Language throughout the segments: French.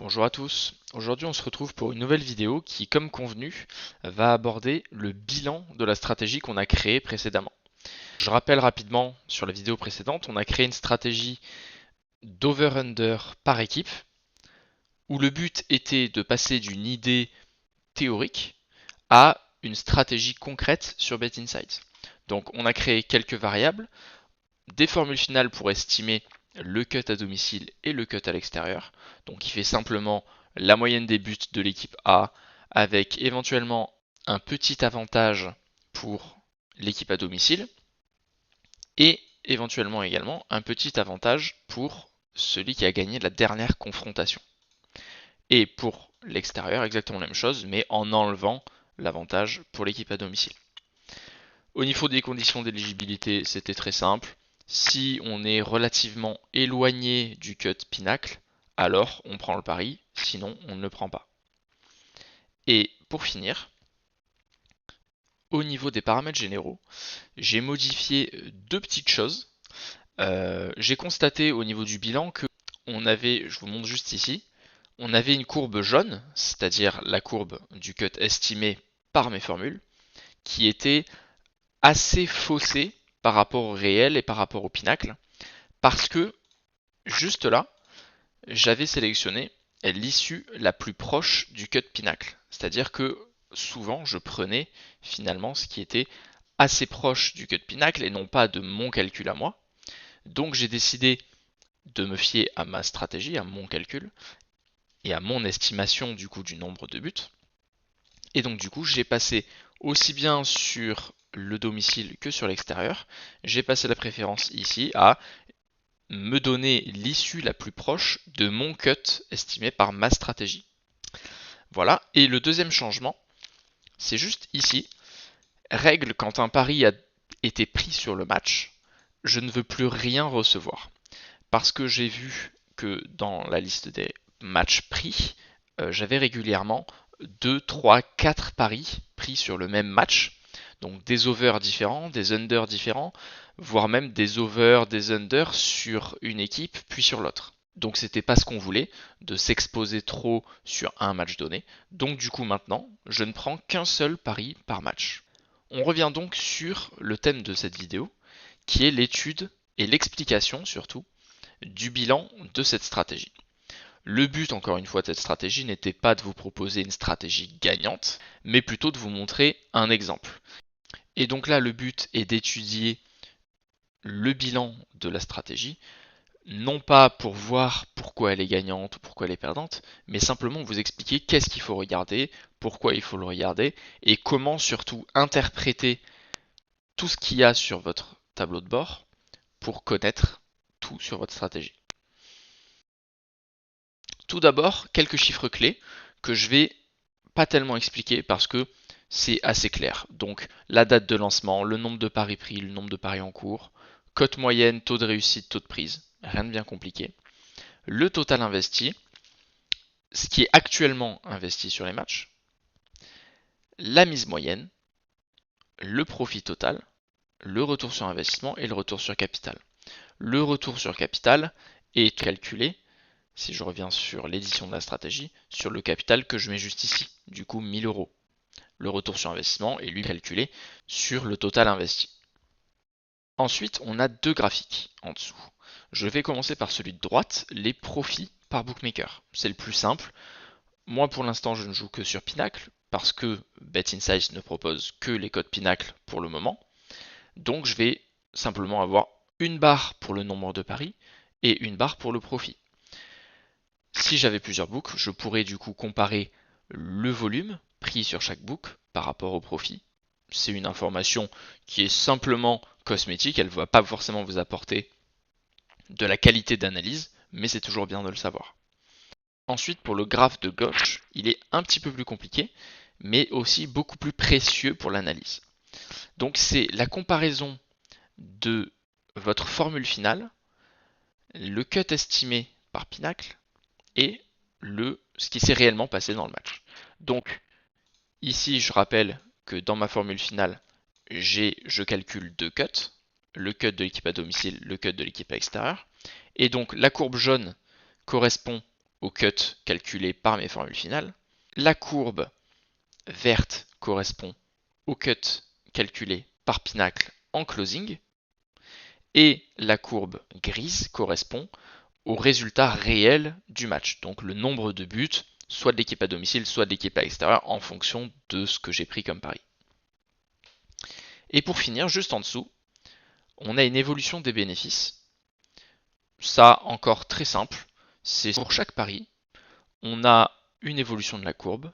Bonjour à tous, aujourd'hui on se retrouve pour une nouvelle vidéo qui, comme convenu, va aborder le bilan de la stratégie qu'on a créée précédemment. Je rappelle rapidement, sur la vidéo précédente, on a créé une stratégie d'over-under par équipe, où le but était de passer d'une idée théorique à une stratégie concrète sur BetInsights. Donc on a créé quelques variables, des formules finales pour estimer le cut à domicile et le cut à l'extérieur. Donc il fait simplement la moyenne des buts de l'équipe A avec éventuellement un petit avantage pour l'équipe à domicile et éventuellement également un petit avantage pour celui qui a gagné la dernière confrontation. Et pour l'extérieur, exactement la même chose, mais en enlevant l'avantage pour l'équipe à domicile. Au niveau des conditions d'éligibilité, c'était très simple. Si on est relativement éloigné du cut pinacle, alors on prend le pari, sinon on ne le prend pas. Et pour finir, au niveau des paramètres généraux, j'ai modifié deux petites choses. J'ai constaté au niveau du bilan que on avait, je vous montre juste ici, on avait une courbe jaune, c'est-à-dire la courbe du cut estimé par mes formules, qui était assez faussée par rapport au réel et par rapport au pinacle, parce que juste là, j'avais sélectionné l'issue la plus proche du cut pinacle. C'est-à-dire que souvent, je prenais finalement ce qui était assez proche du cut pinacle et non pas de mon calcul à moi. Donc j'ai décidé de me fier à ma stratégie, à mon calcul et à mon estimation du coup du nombre de buts. Et donc du coup, j'ai passé aussi bien sur le domicile que sur l'extérieur. J'ai passé la préférence ici à me donner l'issue la plus proche de mon cut estimé par ma stratégie. Voilà. Et le deuxième changement, c'est juste ici. Règle quand un pari a été pris sur le match, je ne veux plus rien recevoir. Parce que j'ai vu que dans la liste des matchs pris, j'avais régulièrement 2, 3, 4 paris pris sur le même match. Donc des overs différents, des unders différents, voire même des overs, des unders sur une équipe puis sur l'autre. Donc c'était pas ce qu'on voulait, de s'exposer trop sur un match donné. Donc du coup maintenant, je ne prends qu'un seul pari par match. On revient donc sur le thème de cette vidéo, qui est l'étude et l'explication surtout du bilan de cette stratégie. Le but, encore une fois, de cette stratégie n'était pas de vous proposer une stratégie gagnante, mais plutôt de vous montrer un exemple. Et donc là, le but est d'étudier le bilan de la stratégie, non pas pour voir pourquoi elle est gagnante ou pourquoi elle est perdante, mais simplement vous expliquer qu'est-ce qu'il faut regarder, pourquoi il faut le regarder, et comment surtout interpréter tout ce qu'il y a sur votre tableau de bord pour connaître tout sur votre stratégie. Tout d'abord, quelques chiffres clés que je vais pas tellement expliquer parce que c'est assez clair. Donc la date de lancement, le nombre de paris pris, le nombre de paris en cours, cote moyenne, taux de réussite, taux de prise, rien de bien compliqué. Le total investi, ce qui est actuellement investi sur les matchs, la mise moyenne, le profit total, le retour sur investissement et le retour sur capital. Le retour sur capital est calculé, si je reviens sur l'édition de la stratégie, sur le capital que je mets juste ici, du coup 1000 euros. Le retour sur investissement est lui calculé sur le total investi. Ensuite, on a deux graphiques en dessous. Je vais commencer par celui de droite, les profits par bookmaker. C'est le plus simple. Moi, pour l'instant, je ne joue que sur Pinacle parce que BetInsights ne propose que les codes Pinacle pour le moment. Donc, je vais simplement avoir une barre pour le nombre de paris et une barre pour le profit. Si j'avais plusieurs books, je pourrais du coup comparer le volume pris sur chaque book par rapport au profit. C'est une information qui est simplement cosmétique, elle ne va pas forcément vous apporter de la qualité d'analyse, mais c'est toujours bien de le savoir. Ensuite, pour le graphe de gauche, il est un petit peu plus compliqué, mais aussi beaucoup plus précieux pour l'analyse. Donc c'est la comparaison de votre formule finale, le cut estimé par Pinacle et ce qui s'est réellement passé dans le match. Donc ici, je rappelle que dans ma formule finale, je calcule deux cuts, le cut de l'équipe à domicile, le cut de l'équipe à extérieur. Et donc la courbe jaune correspond au cut calculé par mes formules finales. La courbe verte correspond au cut calculé par Pinacle en closing. Et la courbe grise correspond au résultat réel du match. Donc le nombre de buts, soit de l'équipe à domicile, soit de l'équipe à l'extérieur, en fonction de ce que j'ai pris comme pari. Et pour finir, juste en dessous, on a une évolution des bénéfices. Ça, encore très simple, c'est pour chaque pari, on a une évolution de la courbe,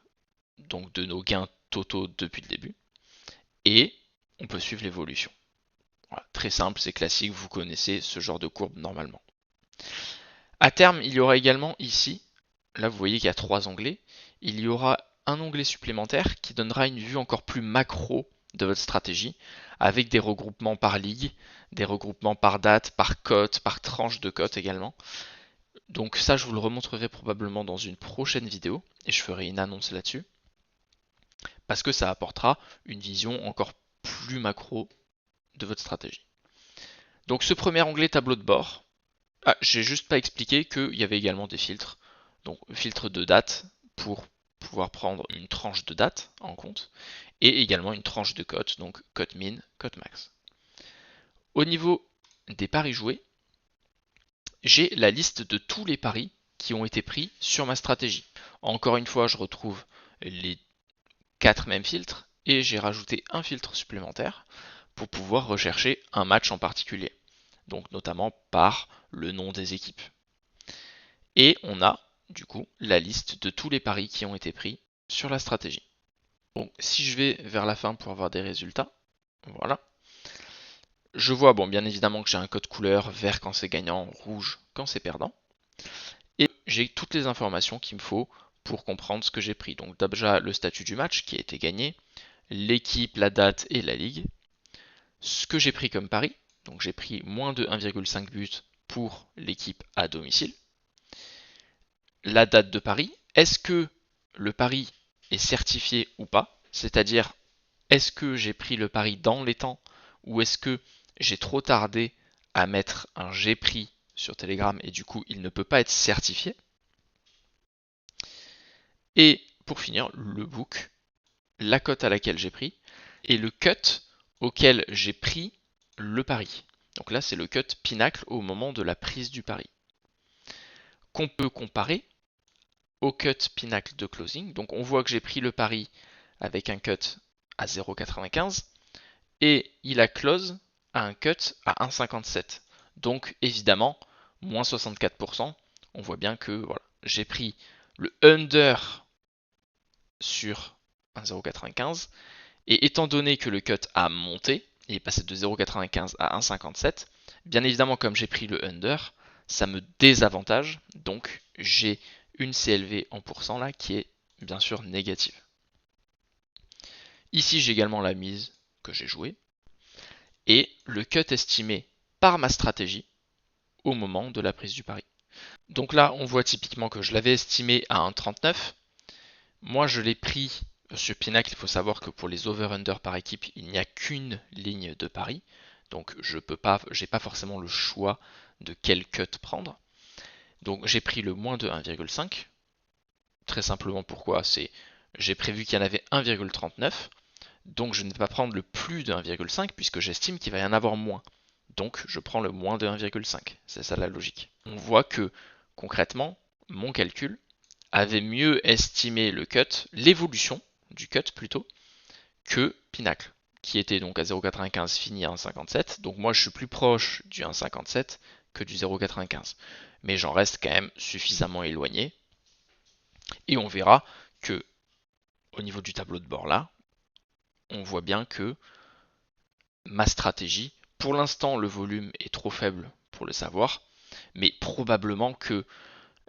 donc de nos gains totaux depuis le début, et on peut suivre l'évolution. Voilà, très simple, c'est classique, vous connaissez ce genre de courbe normalement. À terme, il y aura également ici, là vous voyez qu'il y a 3 onglets, il y aura un onglet supplémentaire qui donnera une vue encore plus macro de votre stratégie, avec des regroupements par ligue, des regroupements par date, par cote, par tranche de cote également. Donc ça, je vous le remontrerai probablement dans une prochaine vidéo, et je ferai une annonce là-dessus, parce que ça apportera une vision encore plus macro de votre stratégie. Donc ce premier onglet tableau de bord, j'ai juste pas expliqué qu'il y avait également des filtres. Donc filtre de date pour pouvoir prendre une tranche de date en compte, et également une tranche de cote, donc cote min, cote max. Au niveau des paris joués, j'ai la liste de tous les paris qui ont été pris sur ma stratégie. Encore une fois, je retrouve les 4 mêmes filtres et j'ai rajouté un filtre supplémentaire pour pouvoir rechercher un match en particulier. Donc notamment par le nom des équipes. Et on a du coup la liste de tous les paris qui ont été pris sur la stratégie. Donc si je vais vers la fin pour avoir des résultats, voilà. Je vois bien évidemment que j'ai un code couleur vert quand c'est gagnant, rouge quand c'est perdant. Et j'ai toutes les informations qu'il me faut pour comprendre ce que j'ai pris. Donc déjà le statut du match qui a été gagné, l'équipe, la date et la ligue. Ce que j'ai pris comme pari, donc j'ai pris moins de 1,5 buts pour l'équipe à domicile. La date de pari, est-ce que le pari est certifié ou pas? C'est-à-dire, est-ce que j'ai pris le pari dans les temps ou est-ce que j'ai trop tardé à mettre un j'ai pris sur Telegram et du coup il ne peut pas être certifié? Et pour finir, le book, la cote à laquelle j'ai pris et le cut auquel j'ai pris le pari. Donc là, c'est le cut Pinacle au moment de la prise du pari. Qu'on peut comparer au cut Pinacle de closing. Donc on voit que j'ai pris le pari avec un cut à 0,95 et il a close à un cut à 1,57. Donc évidemment, moins 64%. On voit bien que voilà, j'ai pris le under sur 1,095 et étant donné que le cut a monté et est passé de 0,95 à 1,57, bien évidemment comme j'ai pris le under, ça me désavantage, donc j'ai une CLV en pourcent là qui est bien sûr négative. Ici j'ai également la mise que j'ai jouée et le cut estimé par ma stratégie au moment de la prise du pari. Donc là on voit typiquement que je l'avais estimé à 1,39. Moi je l'ai pris sur Pinacle. Il faut savoir que pour les over-under par équipe, il n'y a qu'une ligne de pari. Donc je peux pas, j'ai pas forcément le choix de quel cut prendre. Donc j'ai pris le moins de 1,5. Très simplement pourquoi c'est j'ai prévu qu'il y en avait 1,39. Donc je ne vais pas prendre le plus de 1,5 puisque j'estime qu'il va y en avoir moins. Donc je prends le moins de 1,5. C'est ça la logique. On voit que concrètement, mon calcul avait mieux estimé le cut, l'évolution du cut plutôt, que Pinacle, qui était donc à 0,95 fini à 1,57. Donc moi je suis plus proche du 1,57 que du 0,95. Mais j'en reste quand même suffisamment éloigné. Et on verra que au niveau du tableau de bord là, on voit bien que ma stratégie, pour l'instant le volume est trop faible pour le savoir, mais probablement que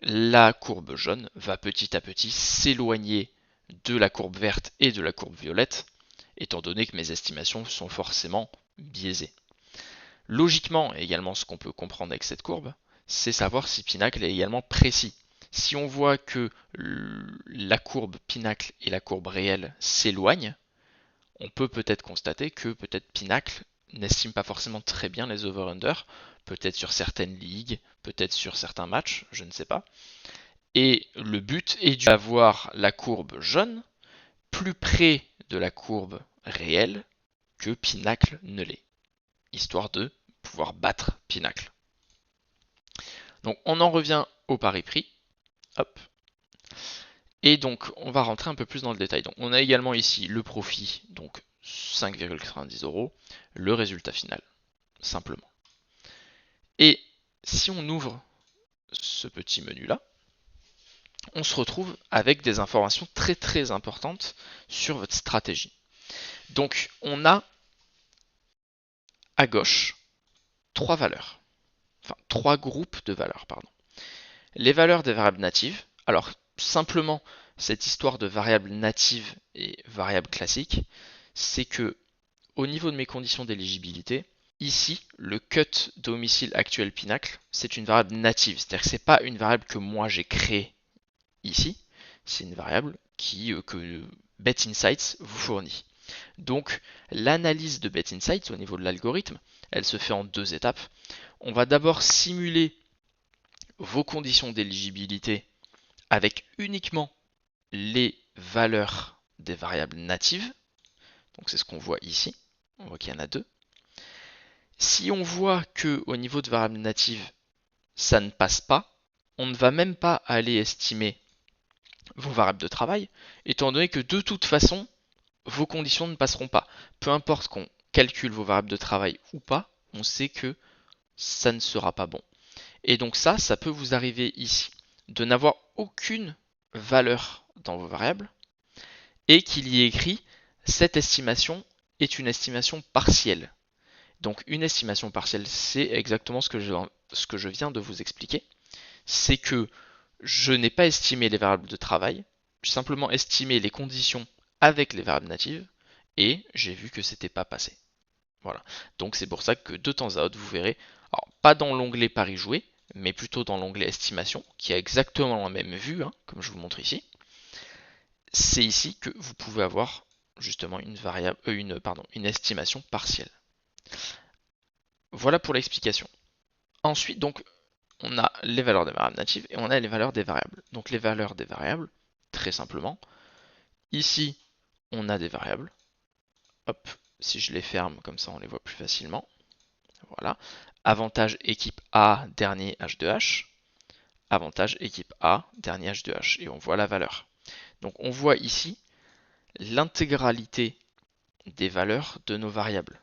la courbe jaune va petit à petit s'éloigner de la courbe verte et de la courbe violette, étant donné que mes estimations sont forcément biaisées. Logiquement, également ce qu'on peut comprendre avec cette courbe, c'est savoir si Pinacle est également précis. Si on voit que la courbe Pinacle et la courbe réelle s'éloignent, on peut peut-être constater que peut-être Pinacle n'estime pas forcément très bien les over-under, peut-être sur certaines ligues, peut-être sur certains matchs, je ne sais pas. Et le but est d'avoir la courbe jaune plus près de la courbe réelle que Pinacle ne l'est, histoire de pouvoir battre Pinacle. Donc on en revient au pari prix. Hop. Et donc on va rentrer un peu plus dans le détail. Donc on a également ici le profit, donc 5,90 €, le résultat final, simplement. Et si on ouvre ce petit menu là, on se retrouve avec des informations très très importantes sur votre stratégie. Donc on a à gauche trois valeurs, enfin trois groupes de valeurs, pardon. Les valeurs des variables natives, alors simplement cette histoire de variables natives et variables classiques, c'est que au niveau de mes conditions d'éligibilité, ici, le cut domicile actuel Pinacle, c'est une variable native, c'est-à-dire que c'est pas une variable que moi j'ai créée ici, c'est une variable que BetInsights vous fournit. Donc l'analyse de BetInsights au niveau de l'algorithme, elle se fait en deux étapes. On va d'abord simuler vos conditions d'éligibilité avec uniquement les valeurs des variables natives. Donc c'est ce qu'on voit ici. On voit qu'il y en a deux. Si on voit que au niveau de variables natives, ça ne passe pas, on ne va même pas aller estimer vos variables de travail, étant donné que de toute façon, vos conditions ne passeront pas. Peu importe qu'on calcule vos variables de travail ou pas, on sait que ça ne sera pas bon. Et donc ça peut vous arriver ici, de n'avoir aucune valeur dans vos variables, et qu'il y ait écrit cette estimation est une estimation partielle. Donc une estimation partielle, c'est exactement ce que je viens de vous expliquer. C'est que je n'ai pas estimé les variables de travail, j'ai simplement estimé les conditions avec les variables natives, et j'ai vu que c'était pas passé. Voilà. Donc c'est pour ça que de temps à autre, vous verrez, alors pas dans l'onglet Paris joué, mais plutôt dans l'onglet Estimation, qui a exactement la même vue, hein, comme je vous montre ici. C'est ici que vous pouvez avoir justement une estimation partielle. Voilà pour l'explication. Ensuite, donc, on a les valeurs des variables natives et on a les valeurs des variables. Donc les valeurs des variables, très simplement, ici, on a des variables. Hop, si je les ferme, comme ça on les voit plus facilement. Voilà. Avantage équipe A, dernier H2H. Avantage équipe A, dernier H2H. Et on voit la valeur. Donc on voit ici l'intégralité des valeurs de nos variables.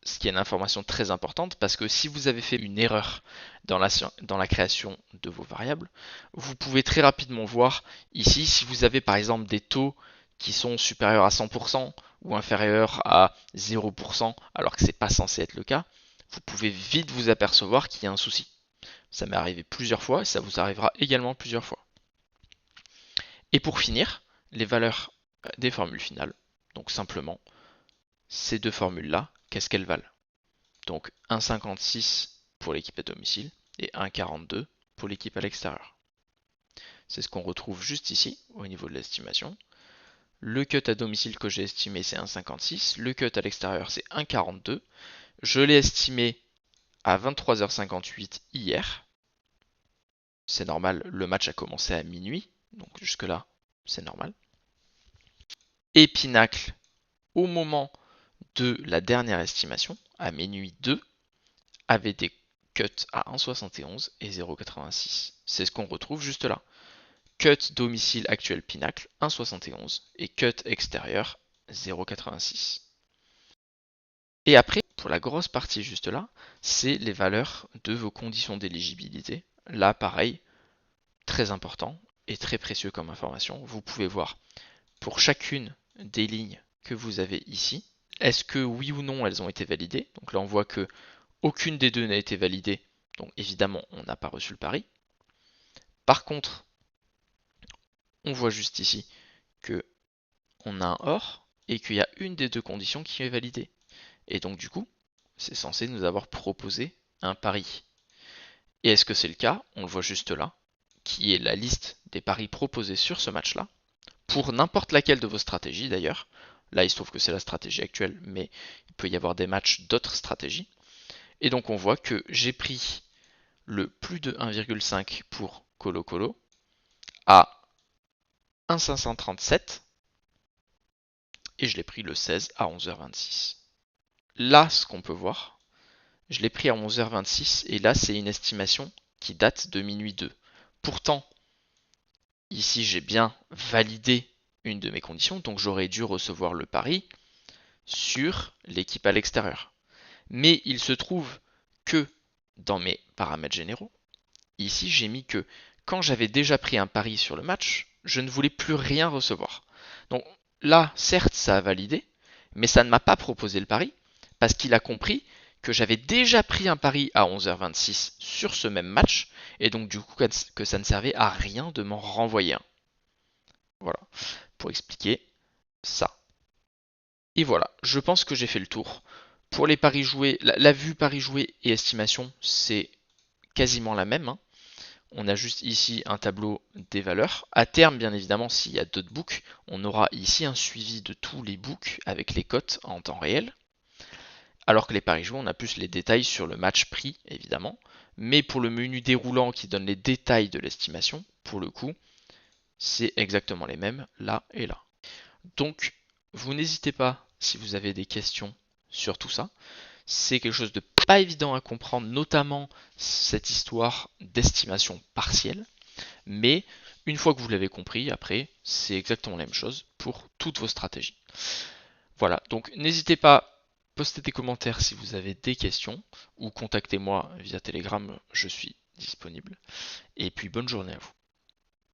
Ce qui est une information très importante parce que si vous avez fait une erreur dans la création de vos variables, vous pouvez très rapidement voir ici si vous avez par exemple des taux qui sont supérieurs à 100% ou inférieurs à 0% alors que ce n'est pas censé être le cas, vous pouvez vite vous apercevoir qu'il y a un souci. Ça m'est arrivé plusieurs fois et ça vous arrivera également plusieurs fois. Et pour finir, les valeurs des formules finales. Donc simplement, ces deux formules-là, qu'est-ce qu'elles valent? Donc 1,56 pour l'équipe à domicile et 1,42 pour l'équipe à l'extérieur. C'est ce qu'on retrouve juste ici au niveau de l'estimation. Le cut à domicile que j'ai estimé c'est 1,56, le cut à l'extérieur c'est 1,42. Je l'ai estimé à 23h58 hier. C'est normal, le match a commencé à minuit, donc jusque là c'est normal. Et Pinacle, au moment de la dernière estimation, à minuit 2, avait des cuts à 1,71 et 0,86. C'est ce qu'on retrouve juste là. Cut domicile actuel Pinacle 1,71 et cut extérieur 0,86. Et après, pour la grosse partie juste là, c'est les valeurs de vos conditions d'éligibilité. Là, pareil, très important et très précieux comme information. Vous pouvez voir pour chacune des lignes que vous avez ici, est-ce que oui ou non elles ont été validées. Donc là, on voit que aucune des deux n'a été validée, donc évidemment on n'a pas reçu le pari. Par contre, on voit juste ici que on a un or et qu'il y a une des deux conditions qui est validée. Et donc du coup, c'est censé nous avoir proposé un pari. Et est-ce que c'est le cas? On le voit juste là, qui est la liste des paris proposés sur ce match-là, pour n'importe laquelle de vos stratégies d'ailleurs. Là, il se trouve que c'est la stratégie actuelle, mais il peut y avoir des matchs d'autres stratégies. Et donc on voit que j'ai pris le plus de 1,5 pour Colo Colo, 1,537 et je l'ai pris le 16 à 11h26. Là, ce qu'on peut voir, je l'ai pris à 11h26 et là, c'est une estimation qui date de minuit 2. Pourtant, ici, j'ai bien validé une de mes conditions, donc j'aurais dû recevoir le pari sur l'équipe à l'extérieur. Mais il se trouve que dans mes paramètres généraux, ici, j'ai mis que quand j'avais déjà pris un pari sur le match, je ne voulais plus rien recevoir. Donc là, certes, ça a validé, mais ça ne m'a pas proposé le pari parce qu'il a compris que j'avais déjà pris un pari à 11h26 sur ce même match et donc du coup que ça ne servait à rien de m'en renvoyer un. Voilà, pour expliquer ça. Et voilà, je pense que j'ai fait le tour. Pour les paris joués, la vue paris joués et estimation, c'est quasiment la même, hein. On a juste ici un tableau des valeurs. À terme, bien évidemment, s'il y a d'autres books, on aura ici un suivi de tous les books avec les cotes en temps réel. Alors que les paris joués, on a plus les détails sur le match prix, évidemment. Mais pour le menu déroulant qui donne les détails de l'estimation, pour le coup, c'est exactement les mêmes là et là. Donc, vous n'hésitez pas si vous avez des questions sur tout ça. C'est quelque chose de pas évident à comprendre, notamment cette histoire d'estimation partielle. Mais une fois que vous l'avez compris, après, c'est exactement la même chose pour toutes vos stratégies. Voilà, donc n'hésitez pas, postez des commentaires si vous avez des questions, ou contactez-moi via Telegram, je suis disponible. Et puis bonne journée à vous.